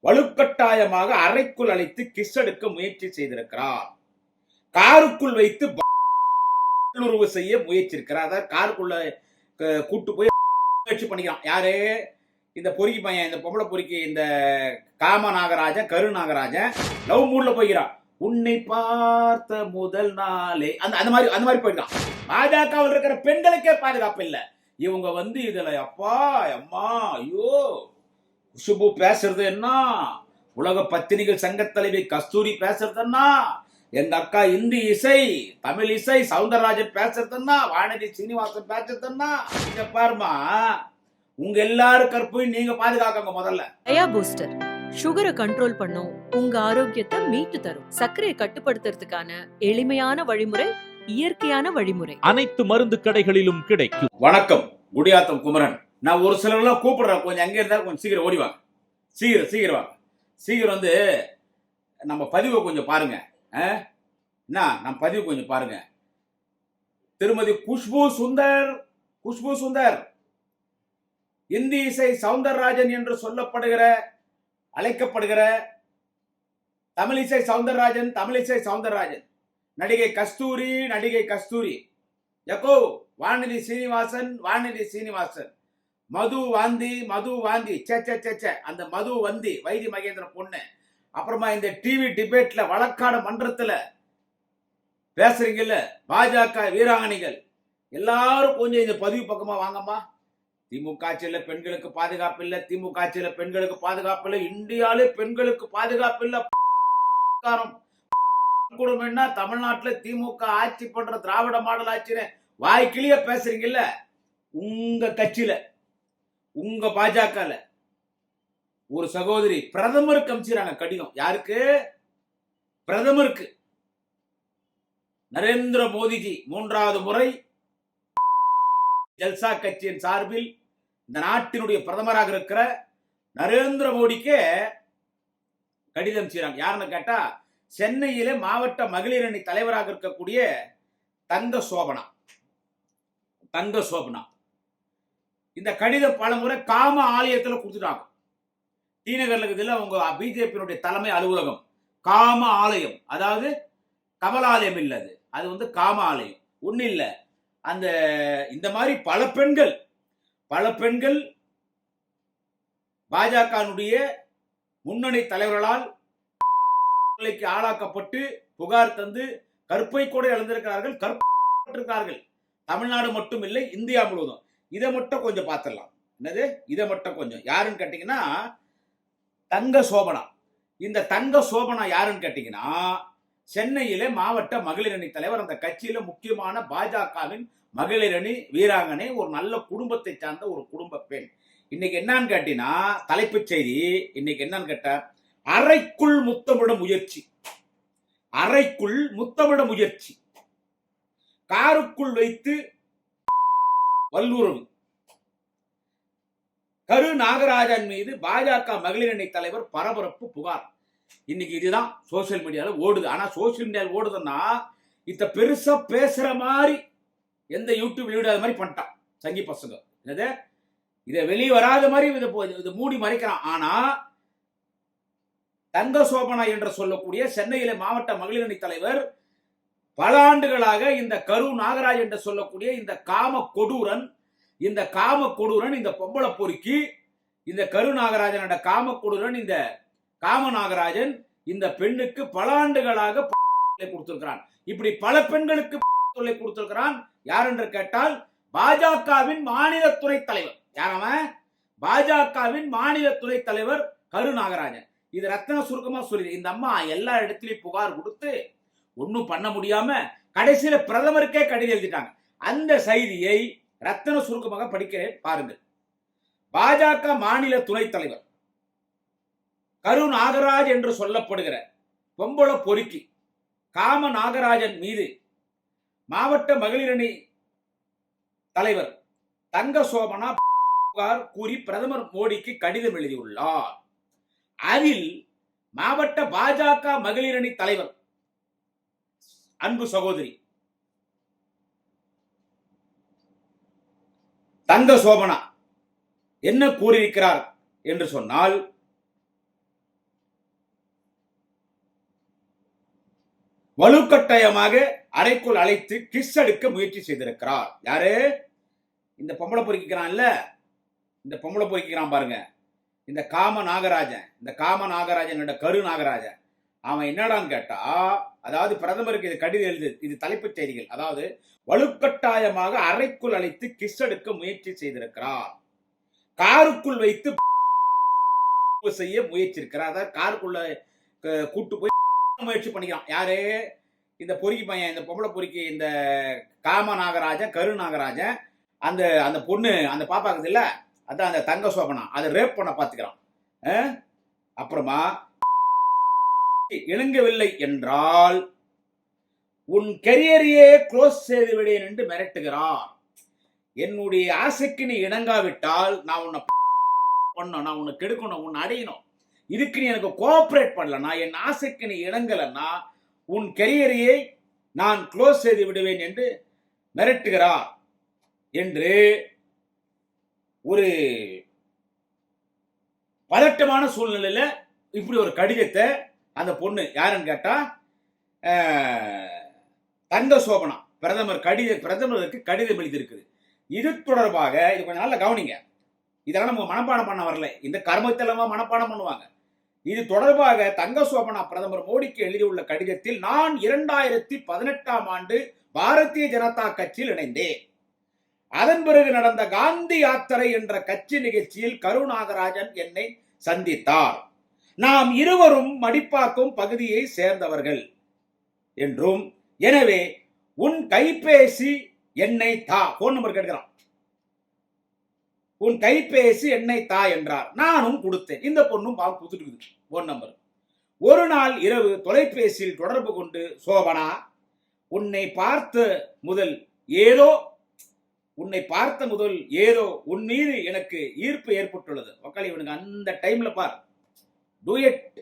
வலுக்கட்டாயமாக அறைக்குள் அழைத்து கிஸ் எடுக்க முயற்சி செய்திருக்கிறார். காருக்குள் வைத்து உறவு செய்ய முயற்சிருக்கிறார். அதாவது காருக்குள்ள கூட்டு போய் முயற்சி பண்ணிக்கிறான். யாரு? இந்த பொறுக்கி பையன், இந்த பொம்பளை பொறுக்கி, இந்த காம நாகராஜன், கரு நாகராஜன் லவ் மூட்ல போய்கிறான். உன்னை பார்த்த முதல் நாளே அந்த மாதிரி போயிருக்கான். பாஜகவில் இருக்கிற பெண்களுக்கே பாதுகாப்பு இல்லை. இவங்க வந்து இதுல அப்பா அம்மா ஐயோ குஷ்பு பேசுறது என்ன, உலக பத்திரிகை சங்க தலைவி கஸ்தூரி பேசுறதுன்னா, எங்க அக்கா இந்தி இசை, தமிழ் இசை சவுந்தரராஜன் பேசுறதுன்னா, வானதி சீனிவாசன் பேசுறதுன்னா, இங்க பாருமா உங்க எல்லாரும் கற்பையும் நீங்க பாதுகாக்கங்க. முதல்ல டயா பூஸ்டர் சுகரை கண்ட்ரோல் பண்ணும், உங்க ஆரோக்கியத்தை மீட்டு தரும். சர்க்கரையை கட்டுப்படுத்துறதுக்கான எளிமையான வழிமுறை, இயற்கையான வழிமுறை. அனைத்து மருந்து கடைகளிலும் கிடைக்கும். வணக்கம், குடியாத்தம் குமரன். நான் ஒரு சிலர்லாம் கூப்பிடுறேன், கொஞ்சம் எங்க இருந்தாலும் கொஞ்சம் சீக்கிரம் ஓடிவாங்க. சீக்கிரம் வாங்க. சீக்கிரம் வந்து நம்ம பதிவை கொஞ்சம் பாருங்க. நம்ம பதிவு கொஞ்சம் பாருங்க. திருமதி குஷ்பு சுந்தர் இந்தி இசை சவுந்தரராஜன் என்று சொல்லப்படுகிற அழைக்கப்படுகிற தமிழ் இசை சவுந்தரராஜன், நடிகை கஸ்தூரி, யக்கோ வானதி சீனிவாசன், மது வாந்தி சே அந்த மது வந்தி வைத்தி மகேந்திரன் பொண்ணு. அப்புறமா இந்த டிவி டிபேட்ல வழக்காடு மன்றத்துல பேசுறீங்கல்ல பாஜக வீராங்கனைகள் எல்லாரும் கொஞ்சம் இந்த பதிவு பக்கமா வாங்கம்மா. திமுக ஆட்சியில பெண்களுக்கு பாதுகாப்பு இல்லை, இந்தியாவிலே பெண்களுக்கு பாதுகாப்பு இல்லை. குடும்பம்னா தமிழ்நாட்டுல திமுக ஆட்சி பண்ற திராவிட மாடல் ஆட்சியில வாய்க்கிளிய பேசுறீங்கல்ல, உங்க கட்சியில உங்க பாஜகல ஒரு சகோதரி பிரதமருக்கு அனுப்பிச்சாங்க கடிதம். யாருக்கு? பிரதமருக்கு. நரேந்திர மோடிஜி 3வது முறை ஜல்சா கட்சியின் சார்பில் இந்த நாட்டினுடைய பிரதமராக இருக்கிற நரேந்திர மோடிக்கு கடிதம் செய்றாங்க. யாருன்னு கேட்டா, சென்னையிலே மாவட்ட மகளிர் அணி தலைவராக இருக்கக்கூடிய தங்க சோபனா. இந்த கடிதம் பல முறை காம ஆலயத்தில் கொடுத்துட்டாங்க. டிநகர்ல இருக்குதுல உங்க பிஜேபியினுடைய தலைமை அலுவலகம், காம ஆலயம். அதாவது கமலாலயம் இல்ல, அது வந்து காம ஆலயம் ஒண்ணு இல்ல. அந்த இந்த மாதிரி பல பெண்கள் பாஜகனுடைய முன்னணி தலைவர்களால் ஆளாக்கப்பட்டு புகார் தந்து கற்பை கூட இழந்திருக்கிறார்கள். தமிழ்நாடு மட்டும் இல்லை, இந்தியா முழுவதும். இதை மட்டும் கொஞ்சம் பார்த்துடலாம். என்னது? இதை மட்டும் கொஞ்சம். யாருன்னு கேட்டீங்கன்னா தங்க சோபனா. இந்த தங்க சோபனா யாருன்னு கேட்டீங்கன்னா சென்னையிலே மாவட்ட மகளிர் அணி தலைவர். அந்த கட்சியில முக்கியமான பாஜகவின் மகளிர் அணி வீராங்கனை, ஒரு நல்ல குடும்பத்தை சார்ந்த ஒரு குடும்ப பெண். இன்னைக்கு என்னன்னு கேட்டீங்கன்னா தலைப்புச் செய்தி இன்னைக்கு என்னன்னு கேட்ட, அறைக்குள் முத்தமிட முயற்சி, காருக்குள் வைத்து வல்லுறவு. கரு நாகராஜன் மீது பாஜக மகளிர் அணி தலைவர் பரபரப்பு புகார். இன்னைக்கு இதுதான் சோசியல் மீடியால ஓடுது. ஆனா சோசியல் மீடியால ஓடுதுன்னா இத பெருசா பேசுற மாதிரி எந்த யூடியூப் வீடியோ அது மாதிரி பண்ணிட்டான் சங்கி பசங்க. என்னது? இதை வெளியே வராத மாதிரி இதை மூடி மறைக்கிறான். ஆனா தங்க சோபனா என்று சொல்லக்கூடிய சென்னையில மாவட்ட மகளிர் அணி தலைவர் பல ஆண்டுகளாக இந்த கரு நாகராஜ் என்று சொல்லக்கூடிய இந்த காம கொடூரன், இந்த பொம்பளை பொறுக்கி, இந்த கரு நாகராஜனோட காம கொடூரன், இந்த காம நாகராஜன் இந்த பெண்ணுக்கு பல ஆண்டுகளாக கொடுத்திருக்கிறான். இப்படி பல பெண்களுக்கு தொல்லை கொடுத்திருக்கிறான். யார் என்று கேட்டால் பாஜகவின் மாநில துணை தலைவர். யாரவன்? பாஜகவின் மாநில துணை தலைவர் கரு நாகராஜன். இது ரத்தன சுருக்கமா சொல்லி இந்த அம்மா எல்லா இடத்திலையும் புகார் கொடுத்து ஒன்னும் பண்ண முடியாம கடைசியில பிரதமருக்கே கடிதம் எழுதிட்டாங்க. அந்த செய்தியை ரத்தன சுருக்கமாக படிக்கிறேன் பாருங்கள். பாஜக மாநில துணை தலைவர் கரு நாகராஜ் என்று சொல்லப்படுகிற பொம்பளை பொறுக்கி காம நாகராஜன் மீது மாவட்ட மகளிர் அணி தலைவர் தங்க சோபனா புகார் கூறி பிரதமர் மோடிக்கு கடிதம் எழுதியுள்ளார். அதில் மாவட்ட பாஜக மகளிர் அணி தலைவர் அன்பு சகோதரி தங்க சோபனா என்ன கூறியிருக்கிறார் என்று சொன்னால், வலுக்கட்டாயமாக அறைக்குள் அழைத்து கிஸ் எடுக்க முயற்சி செய்திருக்கிறார். யாரு? இந்த பொம்பளை பொறுக்கிறான்ல, இந்த பொம்பளை பொறுக்கிறான் பாருங்க, இந்த காம நாகராஜன், இந்த காம நாகராஜன் கரு நாகராஜன். அவன் என்னடான்னு கேட்டா, அதாவது பிரதமருக்கு இது கடிதம் எழுது, இது தலைப்புச் செய்திகள். அதாவது வலுக்கட்டாயமாக அறைக்குள் அழைத்து கிஸ் எடுக்க முயற்சி செய்திருக்கிறார். காருக்குள் வைத்து செய்ய முயற்சி இருக்கிறார். அதாவது காருக்குள்ள கூட்டு போய் முயற்சி பண்ணிக்கிறான். யாரு? இந்த பொறுக்கி பையன், இந்த பொம்பளை பொறுக்கி, இந்த காம நாகராஜன், கரு நாகராஜன். அந்த அந்த பொண்ணு, அந்த பாப்பா இருக்குது இல்ல, அதான் அந்த தங்க சோபனா, அதை ரேப் பண்ண பாத்துக்கிறான். அப்புறமா இணங்கவில்லை என்றால் உன் கெரியரையே க்ளோஸ் செய்து விடேன் என்று மிரட்டுகிறார். என்னுடைய ஆசைக்கு நீ இணங்காவிட்டால் நான் உன்னை பண்ணணும், நான் உன்னை கெடுக்கணும், உன்னை அடையணும். இதுக்கு நீ எனக்கு கோஆபரேட் பண்ணலன்னா, என் ஆசைக்கு நீ இணங்கலன்னா உன் கெரியரையே நான் க்ளோஸ் செய்து விடுவேன் என்று மிரட்டுகிறார் என்று ஒரு பதட்டமான சூழ்நிலையில இப்படி ஒரு கடிதத்தை அந்த பொண்ணு, யாருன்னு கேட்டா தங்க சோபனா, பிரதமருக்கு கடிதம் எழுதியிருக்குது. இது தொடர்பாக, இது கொஞ்சம் நல்லா கவனிங்க, இதெல்லாம் நம்ம மனப்பாடம் பண்ண வரல, இந்த கர்மத்தெல்லாம் மனப்பாடம் பண்ணுவாங்க. இது தொடர்பாக தங்க சோபனா பிரதமர் மோடிக்கு எழுதியுள்ள கடிதத்தில், நான் 2018ஆம் ஆண்டு பாரதிய ஜனதா கட்சியில் இணைந்தேன். அதன் பிறகு நடந்த காந்தி யாத்திரை என்ற கட்சி நிகழ்ச்சியில் கரு நாகராஜன் என்னை சந்தித்தார். நாம் இருவரும் மடிப்பாக்கும் பகுதியை சேர்ந்தவர்கள் என்றும், எனவே உன் கைபேசி எண்ணை தா, போன் நம்பர் கேட்கிறான், உன் கைபேசி எண்ணை தா என்றார். நானும் கொடுத்தேன். இந்த பொண்ணும் கொடுத்துட்டு போன் நம்பர். ஒரு நாள் இரவு தொலைபேசியில் தொடர்பு கொண்டு, சோபனா, உன்னை பார்த்த முதல் ஏதோ உன் மீது எனக்கு ஈர்ப்பு ஏற்பட்டுள்ளது. மக்கள் இவனுக்கு அந்த டைம்ல பார், டூயட்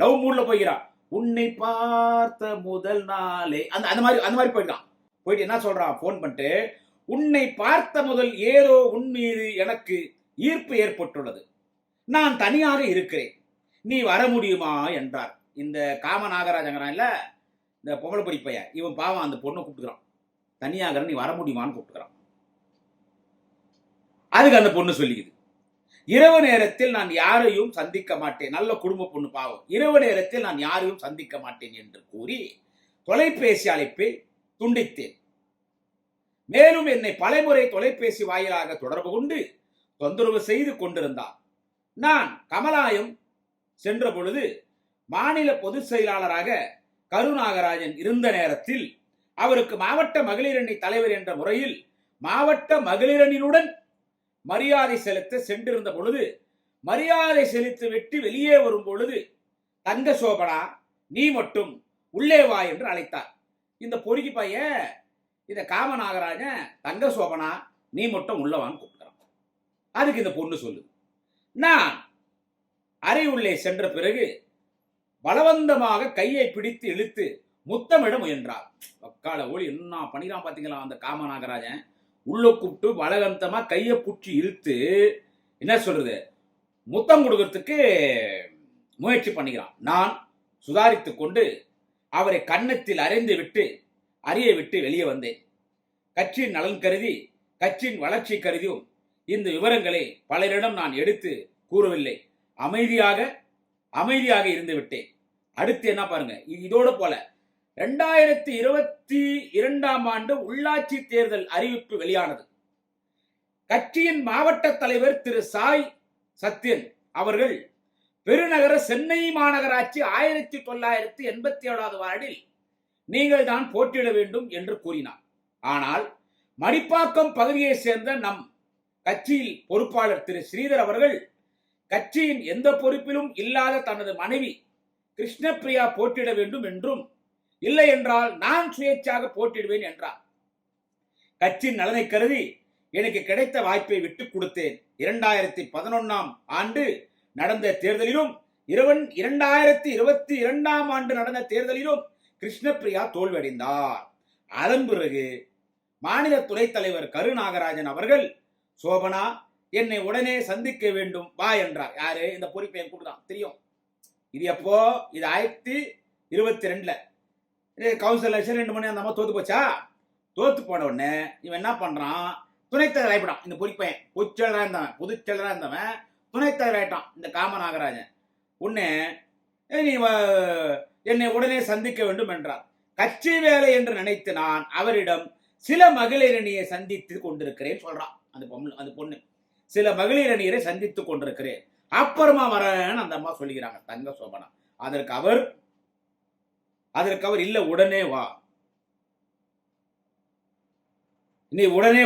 லவ் மூட்ல போய்கிறான். உன்னை பார்த்த முதல் நாளே அந்த மாதிரி போயிட்டான். போயிட்டு என்ன சொல்றான், போன் பண்ணிட்டு, உன்னை பார்த்த முதல் ஏதோ உன் மீது எனக்கு ஈர்ப்பு ஏற்பட்டுள்ளது. நான் தனியாக இருக்கிறேன், நீ வர முடியுமா என்றார். இந்த காம நாகராஜங்கிறான் இல்ல, இந்த பொம்பளை பொறி பையன், இவன் பாவம் அந்த பொண்ணை கூப்பிட்டுக்கிறான். தனியாக நீ வர முடியுமான்னு கூப்பிட்டுக்கிறான். அதுக்கு அந்த பொண்ணு சொல்லிக்குது, இரவு நேரத்தில் நான் யாரையும் சந்திக்க மாட்டேன். நல்ல குடும்ப பொண்ணு பாவம். இரவு நேரத்தில் நான் யாரையும் சந்திக்க மாட்டேன் என்று கூறி தொலைபேசி அழைப்பை துண்டித்தேன். மேலும் என்னை பலமுறை தொலைபேசி வாயிலாக தொடர்பு கொண்டு தொந்தரவு செய்து கொண்டிருந்தார். நான் கமலாயம் சென்ற பொழுது மாநில பொதுச் செயலாளராக கருநாகராஜன் இருந்த நேரத்தில் அவருக்கு மாவட்ட மகளிரணி தலைவர் என்ற முறையில் மாவட்ட மகளிரணியுடன் மரியாதை செலுத்த சென்றிருந்த பொழுது, மரியாதை செலுத்தி விட்டு வெளியே வரும் பொழுது, தங்க சோபனா, நீ மட்டும் உள்ளே வா என்று அழைத்தார். இந்த பொறுக்கி பையன், இந்த காம நாகராஜன், தங்க சோபனா, நீ மட்டும் உள்ளவான்னு கூப்பிட்டான். அதுக்கு இந்த பொண்ணு சொல்லுது, நான் அறை உள்ளே சென்ற பிறகு பலவந்தமாக கையை பிடித்து இழுத்து முத்தமிட முயன்றார். வக்கால ஓடி என்ன பண்ணிக்கிறான் பாத்தீங்களா அந்த காம நாகராஜன். உள்ள கூப்பிட்டு பலவந்தமா கையை புடிச்சு இழுத்து என்ன சொல்றது, முத்தம் கொடுக்கறதுக்கு முயற்சி பண்ணிக்கிறான். நான் சுதாரித்துக் கொண்டு அவரை கன்னத்தில் அறிய விட்டு வெளியே வந்தேன். கட்சியின் நலன் கருதி, கட்சியின் வளர்ச்சி கருதியும் இந்த விவரங்களை பலரிடம் நான் எடுத்து கூறவில்லை. அமைதியாக இருந்து விட்டேன். அடுத்து என்ன பாருங்க, இதோட போல 2022ஆம் ஆண்டு உள்ளாட்சி தேர்தல் அறிவிப்பு வெளியானது. கட்சியின் மாவட்ட தலைவர் திரு சாய் சத்யன் அவர்கள் பெருநகர சென்னை மாநகராட்சி 1987 வார்டில் நீங்கள் தான் போட்டியிட வேண்டும் என்று கூறினார். ஆனால் மடிப்பாக்கம் பகுதியை சேர்ந்த நம் கட்சியில் பொறுப்பாளர் திரு ஸ்ரீதர் அவர்கள் கட்சியின் எந்த பொறுப்பிலும் இல்லாத தனது மனைவி கிருஷ்ணபிரியா போட்டியிட வேண்டும் என்றும், இல்லை என்றால் நான் சுயேட்சாக போட்டியிடுவேன் என்றார். கட்சியின் நலனை கருதி எனக்கு கிடைத்த வாய்ப்பை விட்டுக் கொடுத்தேன். 2011ஆம் ஆண்டு நடந்த தேர்தலிலும் 2022ஆம் ஆண்டு நடந்த தேர்தலிலும் கிருஷ்ணபிரியா தோல்வியடைந்தார். அதன் பிறகு மாநில துணைத் தலைவர் கருநாகராஜன் அவர்கள், சோபனா, என்னை உடனே சந்திக்க வேண்டும் வா என்றார். யாரு? இந்த பொறுப்பை கூட்டுதான் தெரியும். இது எப்போ? இது 2022. கவுன்சில் எலெக்ஷன் 2 மணி அந்த அம்மா தோத்து போச்சா? தோத்து போன உடனே இவன் என்ன பண்றான், துணைத்தலைவர் ஆயிட்டான். இந்த பொறிப்பையன் பொதுச்செயலரா இருந்தவன் துணைத்தலைவர் ஆயிட்டான் இந்த காம நாகராஜன். உடனே நீ என்னை உடனே சந்திக்க வேண்டும் என்றார். கட்சி வேலை என்று நினைத்து நான் அவரிடம் சில மகளிரணியை சந்தித்து கொண்டிருக்கிறேன் சொல்றான். அந்த பொண்ணு சில மகளிரணியரை சந்தித்து கொண்டிருக்கிறேன், அப்புறமா வரேன்னு அந்த அம்மா சொல்லுகிறாங்க தங்க சோபனா. அதற்கு அவர் இல்ல, உடனே வா, நீ உடனே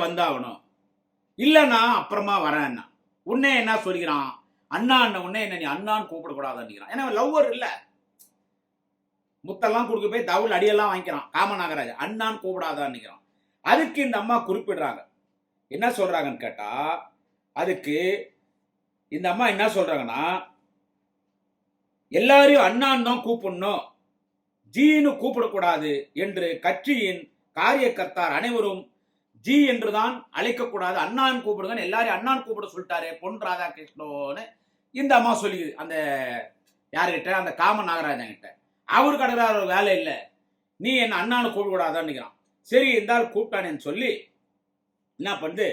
வந்தாகணும், இல்லன்னா அப்புறமா வரேன்னா. உடனே என்ன சொல்கிறான், அண்ணா உடனே என்ன நீ அண்ணான்னு கூப்பிடக்கூடாதுன்னு. ஏன்னா லவ்வர் இல்ல, முத்தெல்லாம் கொடுக்க போய் தவுள் அடியெல்லாம் வாங்கிக்கிறான் காமநாகராஜ், அண்ணான்னு கூப்பிடாதான்னு. அதுக்கு இந்த அம்மா குறிப்பிடுறாங்க. என்ன சொல்றாங்கன்னு கேட்டா, அதுக்கு இந்த அம்மா என்ன சொல்றாங்கன்னா, எல்லாரையும் அண்ணான் தான் கூப்பிடணும், ஜீனு கூப்பிடக்கூடாது என்று கட்சியின் காரியகர்த்தார் அனைவரும் ஜி என்றுதான் அழைக்கக்கூடாது, அண்ணான் கூப்பிடுங்க, எல்லாரையும் அண்ணான் கூப்பிட சொல்லிட்டாரு பொன் ராதாகிருஷ்ணன்னு இந்த அம்மா சொல்லி அந்த யாருகிட்ட, அந்த காம நாகராஜன் கிட்ட. அவருக்கு அடுத்த வேலை இல்லை, நீ என்ன அண்ணான்னு கூப்பிடக்கூடாதான்னு. சரி இருந்தாலும் கூப்பிட்டானேன்னு சொல்லி என்ன பண்ணுது,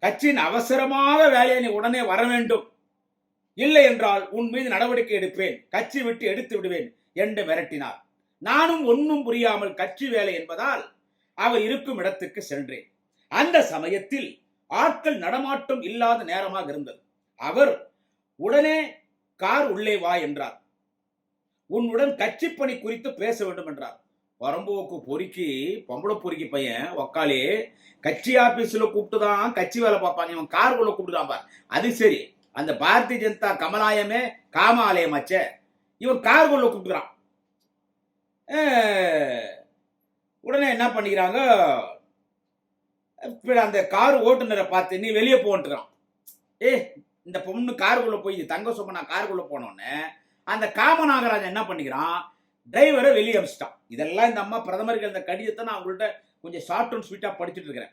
கட்சியின் அவசரமாக வேலையை நீ உடனே வர வேண்டும், இல்லை என்றால் உன் மீது நடவடிக்கை எடுப்பேன், கட்சி விட்டு எடுத்து விடுவேன் என்று மிரட்டினார். நானும் ஒன்னும் புரியாமல் கட்சி வேலை என்பதால் அவர் இருக்கும் இடத்துக்கு சென்றேன். அந்த சமயத்தில் ஆட்கள் நடமாட்டம் இல்லாத நேரமாக இருந்தது. அவர் உடனே கார் உள்ளே வா என்றார். உன்னுடன் கட்சி பணி குறித்து பேச வேண்டும் என்றார். வரம்போக்கு பொறுக்கி பொம்பளை பொறுக்கி பையன் ஒக்காலே கட்சி ஆபீஸ்ல கூப்பிட்டுதான் கட்சி வேலை பார்ப்பாங்க, இவன் காருக்குள்ள கூப்பிட்டுதான் பார். அது சரி, அந்த பாரதிய ஜனதா கமலாயமே காமாலயமாச்சே, இவன் காருக்குள்ள கூப்பிட்டுறான். உடனே என்ன பண்ணிக்கிறாங்க, அந்த கார் ஓட்டுநரை பார்த்து நீ வெளியே போன்ட்டுறான். இந்த பொண்ணு காருக்குள்ள போய் தங்க சொப்பனா காருக்குள்ள போனோன்னு அந்த காமநாகராஜன் என்ன பண்ணிக்கிறான், டிரைவரை வெளியே அமிச்சிட்டான். இதெல்லாம் இந்த அம்மா பிரதமருக்கு இந்த கடிதத்தை நான் அவங்கள்ட்ட கொஞ்சம் ஷார்ட் அண்ட் ஸ்வீட்டா படிச்சுட்டு இருக்கிறேன்.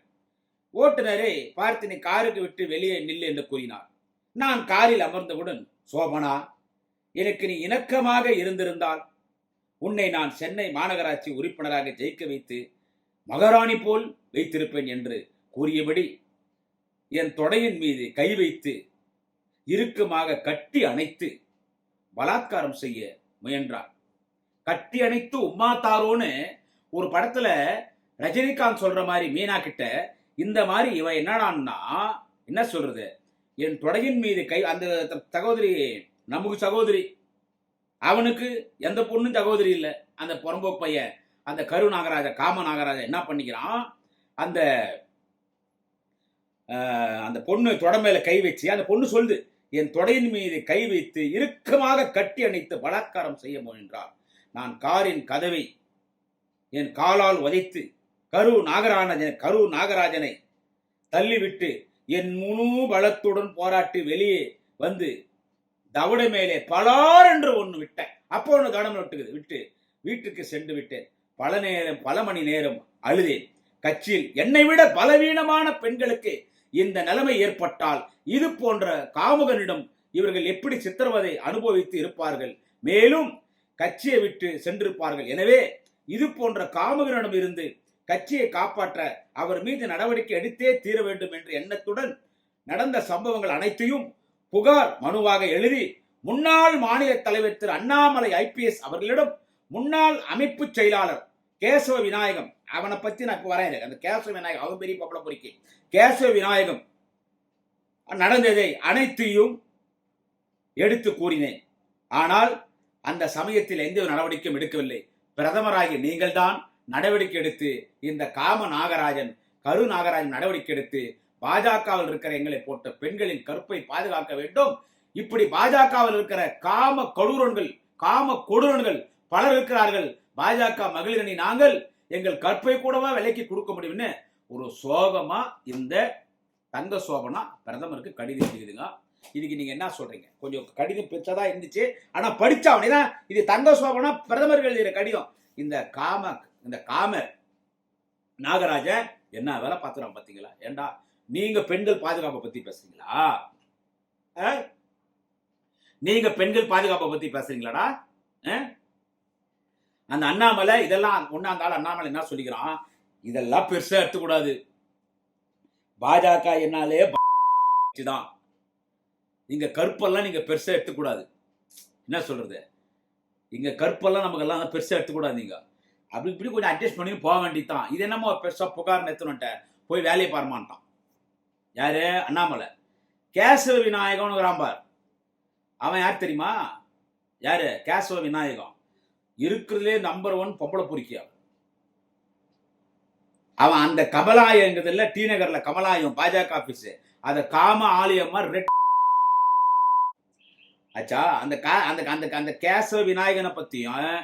ஓட்டுநரை பார்த்து நீ காருக்கு விட்டு வெளியே நில்லு என்று கூறினார். நான் காரில் அமர்ந்தவுடன், சோபனா, எனக்கு நீ இணக்கமாக இருந்திருந்தால் உன்னை நான் சென்னை மாநகராட்சி உறுப்பினராக ஜெயிக்க வைத்து மகாராணி போல் வைத்திருப்பேன் என்று கூறியபடி என் தொடையின் மீது கை வைத்து இறுக்கமாக கட்டி அணைத்து பலாத்காரம் செய்ய முயன்றார். கட்டி அணைத்து உம்மா தாரோன்னு ஒரு படத்துல ரஜினிகாந்த் சொல்ற மாதிரி மீனா கிட்ட இந்த மாதிரி இவன் என்னடான்னா என்ன சொல்றது, என் தொடையின் மீது கை, அந்த சகோதரி நமக்கு சகோதரி, அவனுக்கு எந்த பொண்ணும் சகோதரி இல்லை. அந்த புறம்போக்கு பையன் அந்த கரு நாகராஜ காம நாகராஜ என்ன பண்ணிக்கிறான், அந்த அந்த பொண்ணு தொடை மேல கை வச்சு அந்த பொண்ணு சொல்லுது, என் தொடையின் மீது கை வைத்து இறுக்கமாக கட்டி அணைத்து பலாத்காரம் செய்ய முயன்றார். நான் காரின் கதவை என் காலால் உதைத்து கரு நாகராஜனை தள்ளிவிட்டு என் முழு பலத்துடன் போராட்டி வெளியே வந்து தவடை மேலே பலார் என்று ஒன்று விட்டேன். அப்போ ஒன்று கவனம் விட்டு வீட்டுக்கு சென்று விட்டேன். பல மணி நேரம் அழுதேன். கட்சியில் என்னை விட பலவீனமான பெண்களுக்கு இந்த நிலைமை ஏற்பட்டால் இது போன்ற காமுகனிடம் இவர்கள் எப்படி சித்திரவதை அனுபவித்து இருப்பார்கள், மேலும் கட்சியை விட்டு சென்றிருப்பார்கள். எனவே இது போன்ற காமுகனிடம் இருந்து கட்சியை காப்பாற்ற அவர் மீது நடவடிக்கை எடுத்தே தீர வேண்டும் என்ற எண்ணத்துடன் நடந்த சம்பவங்கள் அனைத்தையும் புகார் மனுவாக எழுதி முன்னாள் மாநில தலைவர் திரு அண்ணாமலை IPS அவர்களிடம் முன்னாள் அமைப்பு செயலாளர் கேசவ விநாயகம், அவனை பத்தி நான் இப்ப வரேன், அந்த கேசவ விநாயகம் அவன் பெரிய பப்பள பொறிக்கி கேசவ விநாயகம் நடந்ததை அனைத்தையும் எடுத்து கூறினேன். ஆனால் அந்த சமயத்தில் எந்த நடவடிக்கையும் எடுக்கவில்லை. பிரதமராகி நீங்கள் தான் நடவடிக்கை எடுத்து இந்த காம நாகராஜன் கரு நாகராஜன் நடவடிக்கை எடுத்து பாஜகவில் இருக்கிற எங்களை போட்ட பெண்களின் கற்பை பாதுகாக்க வேண்டும். இப்படி பாஜகவில் இருக்கிற காம கொடூரன்கள் பலர் இருக்கிறார்கள். பாஜக மகளிரணி நாங்கள் எங்கள் கற்பை கூடவா விலைக்கு கொடுக்க முடியும்னு ஒரு சோகமா இந்த தங்க சோபனா பிரதமருக்கு கடிதம் எழுதுங்க. இதுக்கு நீங்க என்ன சொல்றீங்க? கொஞ்சம் கடிதம் பெருசாதான் இருந்துச்சு, ஆனா படிச்சா அவனேதான் இது தங்க சோபனா பிரதமருக்கு எழுதுகிற கடிதம். இந்த காம நாகராஜ என்ன வேலை பார்த்துறான் பாத்தீங்களா? ஏண்டா நீங்க பெண்கள் பாதுகாப்பை பத்தி பேசுறீங்களா? நீங்க பெண்கள் பாதுகாப்பை பத்தி பேசுறீங்களாடா? அந்த அண்ணாமலை இதெல்லாம் ஒன்னாந்தாள் அண்ணாமலை என்ன சொல்லிக்கிறான், இதெல்லாம் பெருசா எடுத்துக்கூடாது, பாஜக என்னாலே தான், இங்க கற்பெல்லாம் நீங்க பெருசா எடுத்துக்கூடாது. என்ன சொல்றது, இங்க கற்பெல்லாம் நமக்கு எல்லாம் பெருசா எடுத்துக்கூடாது, நீங்க அப்படி இப்படி கொஞ்சம் அட்ஜஸ்ட் பண்ணி போக வேண்டியதான். இது என்னமோ பெருசா புகார் நிறுத்தணுன்ட்ட போய் வேலையை பாருமான்ட்டான். யாரு, அண்ணாமலை. கேசவ விநாயகம்னு ராம்பார், அவன் யார் தெரியுமா? யாரு, கேசவ விநாயகம். இருக்கிறதுலே நம்பர் 1 பொம்பளை பொறுக்கியா. அவன் அந்த கமலாயங்கிறதுல டி நகர்ல கமலாயம் பாஜக ஆபீஸ், அத காம ஆலயமா ரெட் ஆச்சா. அந்த கேசவ விநாயகனை பத்தியும்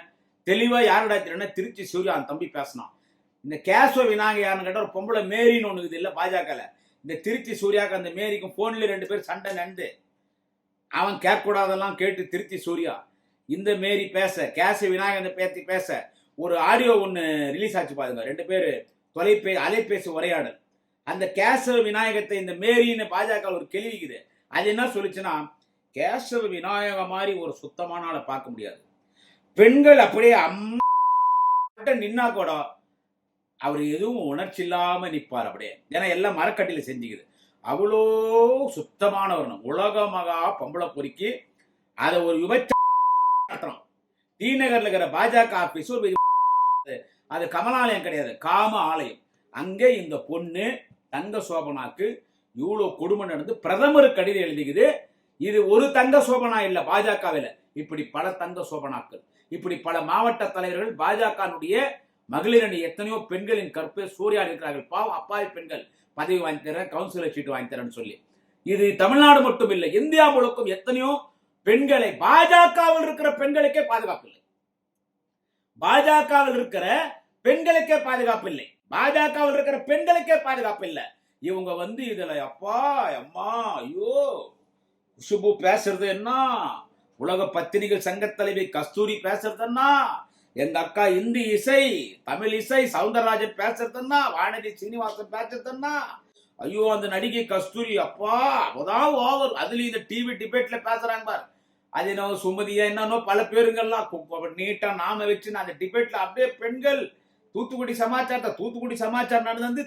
தெளிவா யாரோட திருச்சி சூர்யா அந்த தம்பி பேசினான். இந்த கேசவ விநாயகர் யாருன்னு கேட்ட ஒரு பொம்பளை மேரின்னு ஒண்ணு இல்ல பாஜகல. இந்த திருச்சி சூர்யாவுக்கு அந்த மேரிக்கும் போன்ல 2 பேர் சண்டை நடந்து அவன் கேட்கக்கூடாதெல்லாம் கேட்டு திருச்சி சூர்யா இந்த மேரி பேச, கேசவ விநாயகர் பேத்தி பேச ஒரு ஆடியோ ஒண்ணு ரிலீஸ் ஆச்சு பாருங்க. 2 பேர் அலைபேசி உரையாடல். அந்த கேசவ விநாயகத்தை இந்த மேரின்னு பாஜக ஒரு கேள்விக்குது. அது என்ன சொல்லிச்சுன்னா, கேசவ விநாயக மாதிரி ஒரு சுத்தமான ஆளை பார்க்க முடியாது, பெண்கள் அப்படியே அம்மா நின்னா கூட அவர் எதுவும் உணர்ச்சி இல்லாம நிற்பார் அப்படியே. ஏன்னா எல்லாம் மரக்கட்டில செஞ்சுக்குது. அவ்வளோ சுத்தமானவர். உலக மகா பொம்பளை பொறுக்கி அதை ஒரு விபச்சாரம். டி நகர்ல இருக்கிற பாஜக ஆபீஸ் ஒரு அது கமலாலயம் கிடையாது, காம ஆலயம். அங்கே இந்த பொண்ணு தங்க சோபனாக்கு இவ்வளவு கொடுமை நடந்து பிரதமர் கடிதம் எழுதிக்குது. இது ஒரு தங்க சோபனா இல்ல பாஜகவில், இப்படி பல தங்க சோபனாக்கள், இப்படி பல மாவட்ட தலைவர்கள் பாஜகனுடைய மகளிரணி எத்தனையோ பெண்களின் கற்பை சூர்யா இருக்கிறார்கள். பாவம் அப்பாவி பெண்கள் பதவி வாங்கி தரேன், கவுன்சிலர் சீட்டு வாங்கி தரேன்னு சொல்லி. இது தமிழ்நாடு மட்டும் இல்லை, இந்தியா முழுக்கும் எத்தனையோ பெண்களை, பாஜகவில் இருக்கிற பெண்களுக்கே பாதுகாப்பு இல்லை, பாஜகவில் இருக்கிற பெண்களுக்கே பாதுகாப்பு இல்லை, பாஜகவில் இருக்கிற பெண்களுக்கே பாதுகாப்பு இல்லை. இவங்க இதுல அப்பா அம்மா ஐயோ குஷ்பு பேசுறது என்ன, உலக பத்திரிகை சங்க தலைவி கஸ்தூரி பேசுறது என்ன, எங்க அக்கா இந்தி இசை தமிழ் இசை சவுந்தரராஜன் பேசுறதுன்னா, வானதி சீனிவாசன் பேசுறதுன்னா, ஐயோ அந்த நடிகை கஸ்தூரி அப்பா அப்பதான் ஓவர். அதுல இந்த டிவி டிபேட்ல பேசுறாங்க பார், அது என்ன சுமதியா என்னன்னோ பல பேருங்கெல்லாம் நீட்டா நாம வச்சு அந்த டிபேட்ல அப்படியே பெண்கள் தூத்துக்குடி சமாச்சாரம் நடந்து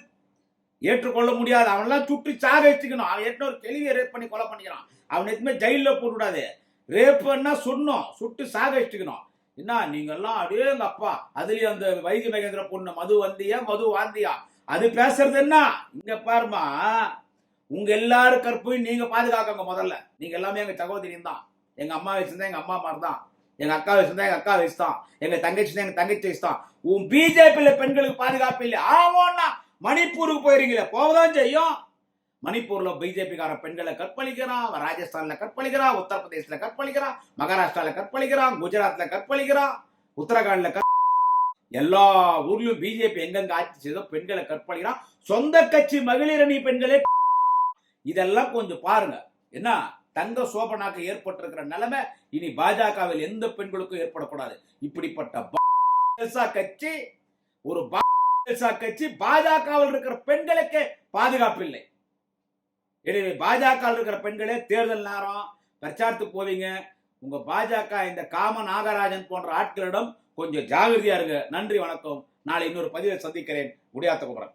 ஏற்றுக்கொள்ள முடியாது. அவனெல்லாம் சுட்டு சாக வச்சுக்கணும். அவன் ஏற்ற ஒரு கேள்வியை ரேப் பண்ணி கொலை பண்ணிக்கிறான், அவன் எதுவுமே ஜெயில போட்டு விடாது. ரேப்புன்னா சொன்னோம், சுட்டு சாக வச்சுக்கணும். என்ன நீங்க எல்லாம் அப்படியே எங்க அப்பா. அதுலயும் அந்த வைத்திய மகேந்திர பொண்ணு மது வாந்தியா அது பேசுறது என்ன. இங்க பாருமா, உங்க எல்லாரும் கற்பையும் நீங்க பாதுகாக்கங்க. முதல்ல நீங்க எல்லாமே எங்க சகோதரியும் தான், எங்க அம்மா வயசுதான் எங்க அம்மா மாதிரி தான், எங்க அக்கா வயசுதான் எங்க அக்கா வயசு தான், எங்க தங்கச்சி தான் எங்க தங்கச்சி வயசு தான். உன் பிஜேபியில பெண்களுக்கு பாதுகாப்பு இல்லை. ஆவோன்னா மணிப்பூருக்கு போயிருக்கீங்களே, போகதான் செய்யும். மணிப்பூர்ல பிஜேபிக்கார பெண்களை கற்பழிக்கிறான், ராஜஸ்தான்ல கற்பழிக்கிறான், உத்தரப்பிரதேசல கற்பழிக்கிறான், மகாராஷ்டிரால கற்பழிக்கிறான், குஜராத்ல கற்பழிக்கிறான், உத்தரகாண்ட்ல எல்லா ஊர்லயும் பிஜேபி எங்கெங்க ஆட்சி செய்தோ பெண்களை கற்பழிக்கிறான். சொந்த கட்சி மகளிரணி பெண்களே. இதெல்லாம் கொஞ்சம் பாருங்க. என்ன தங்க சோபனாக்கு ஏற்பட்டிருக்கிற நிலைமை இனி பாஜகவில் எந்த பெண்களுக்கும் ஏற்படக்கூடாது. இப்படிப்பட்ட கட்சி ஒரு கட்சி பாஜகவில் இருக்கிற பெண்களுக்கே பாதுகாப்பு இல்லை. எனவே பாஜக இருக்கிற பெண்களே தேர்தல் நேரம் பிரச்சாரத்துக்கு போவீங்க, உங்க பாஜக இந்த காம நாகராஜன் போன்ற ஆட்களிடம் கொஞ்சம் ஜாகிரதையா இருங்க. நன்றி, வணக்கம். நாளை இன்னொரு பதிவை சந்திக்கிறேன். முடியாத குமரன்.